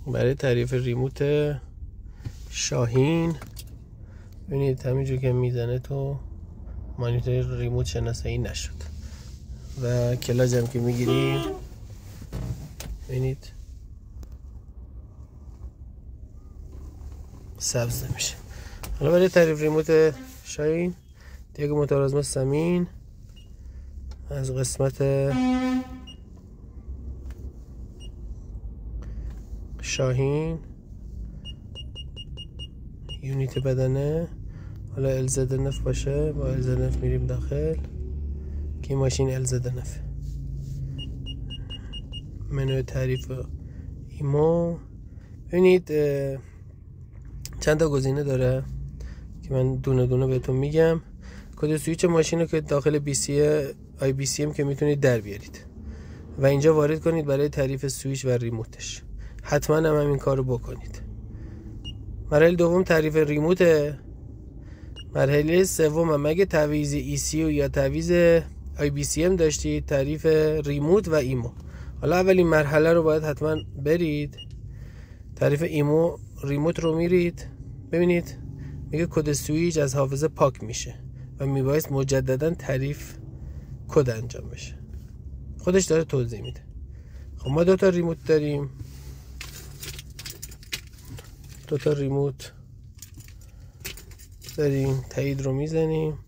برای تعریف ریموت شاهین. ببینید همینجور که میزنه تو مانیتور ریموت شناسایی نشد و کلاج هم که میگیریم ببینید سبز نمیشه. حالا برای تعریف ریموت شاهین دیگه موتور سمین از قسمت شاهین یونیت بدنه، حالا LZNF باشه، با LZNF میریم داخل که این ماشین LZNF. منوی تعریف ایمو ببینید چند تا گزینه داره که من دونه دونه بهتون میگم. کد سویچ ماشین رو که داخل IBCM که میتونید در بیارید و اینجا وارد کنید برای تعریف سویچ و ریموتش. حتما هم این کارو بکنید. مرحله دوم تعریف ریموت. مرحله سوم هم اگه تعویض ECU یا تعویض IBCM داشتید تعریف ریموت و ایمو. حالا اولین مرحله رو باید حتما برید. تعریف ایمو ریموت رو میرید ببینید میگه کد سویچ از حافظه پاک میشه و میبایست مجددا تعریف کد انجام بشه. خودش داره توضیح میده. خب ما دوتا ریموت داریم، دوتا ریموت داریم. تایید رو میزنیم.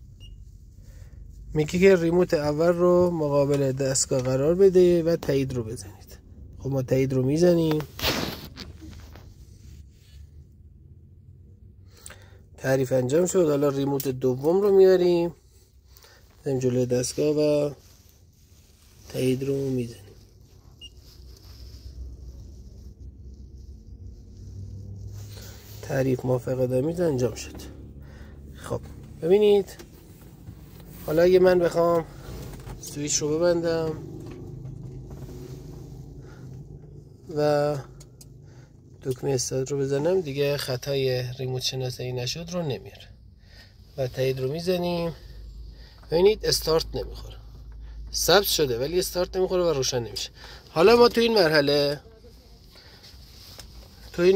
میگه که ریموت اول رو مقابل دستگاه قرار بده و تایید رو بزنید. خب ما تایید رو میزنیم. تعریف انجام شد. حالا ریموت دوم رو میاریم بزنیم جلوی دستگاه و تایید رو میزنیم. تعریف موافق آمیز انجام شد. خب ببینید حالا اگه من بخوام سویچ رو ببندم و دکمه استارت رو بزنم دیگه خطای ریموت شناسایی نشد رو نمیاره و تایید رو میزنیم. ببینید استارت نمیخوره، ثبت شده ولی استارت نمیخوره و روشن نمیشه. حالا ما تو این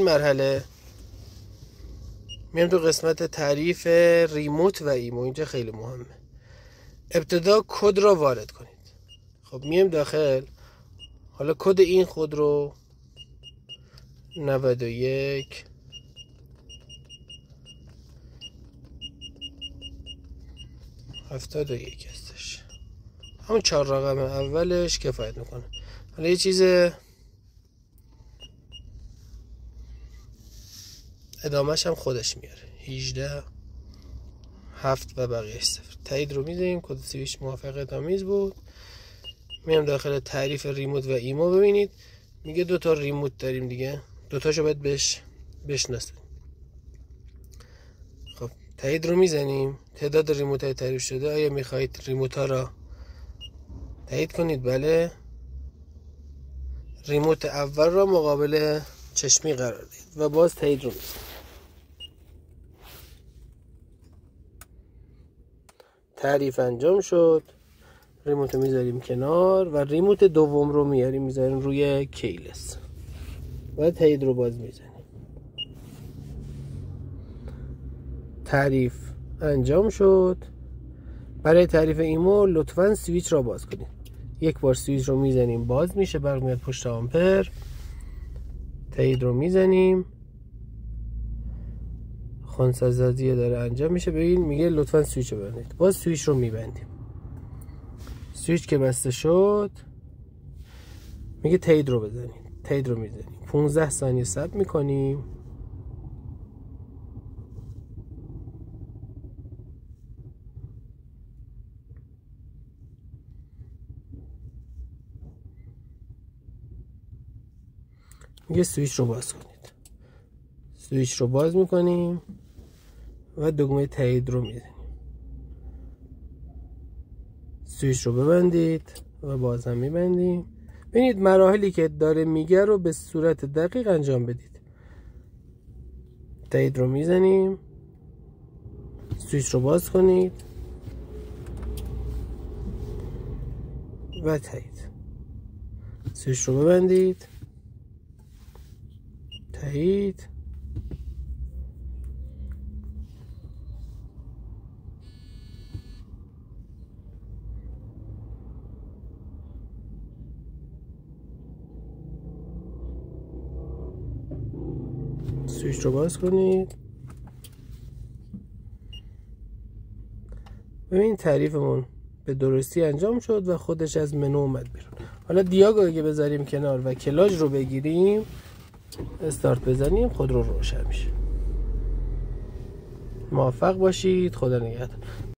مرحله میام تو قسمت تعریف ریموت و ایمو. اینجا خیلی مهمه. ابتدا کد را وارد کنید. خب میام داخل. حالا کد این خود رو 91 71 هستش. همون 4 رقم اولش کفایت میکنه. حالا یه چیز ادامهش هم خودش میاره. 18 7 و بقیهش 0. تایید رو میزنیم. کد سویچ موافق آمیز بود. میام داخل تعریف ریموت و ایمو. ببینید میگه دوتا ریموت داریم دیگه، دوتاشو باید بشناسید. خب تایید رو میزنیم. تعداد ریموت های تعریف شده. آیا میخواهید ریموت ها را تایید کنید؟ بله. ریموت اول را مقابل چشمی قرار دهید و باز تایید رو میزنید. تعریف انجام شد. ریموت رو میذاریم کنار و ریموت دوم رو میذاریم روی کیلس و تایید رو باز میزنیم. تعریف انجام شد. برای تعریف ایمو لطفاً سویچ را باز کنید. یک بار سویچ رو میزنیم باز میشه، برق میاد پشت آمپر. تایید رو میزنیم. خونسازی داره انجام میشه. ببین میگه لطفاً سویچ رو ببندید. باز سویچ رو میبندیم. سویچ که بسته شد میگه تایید رو بزنید. تایید رو میزنیم. 15 ثانیه صبر میکنیم. میگه سویچ رو باز کنید. سویچ رو باز میکنیم و دکمه تایید رو میزنیم. سویچ رو ببندید و باز هم میبندیم. ببینید مراحلی که داره میگه رو به صورت دقیق انجام بدید. تایید رو میزنیم. سویچ رو باز کنید و تایید. سویچ رو ببندید. تایید. سویچ رو باز کنید. ببین تعریفمون به درستی انجام شد و خودش از منو اومد بیرون. حالا دیاگو اگه بذاریم کنار و کلاژ رو بگیریم، استارت بزنیم، خودرو روشن میشه. موفق باشید. خدا نگهدار.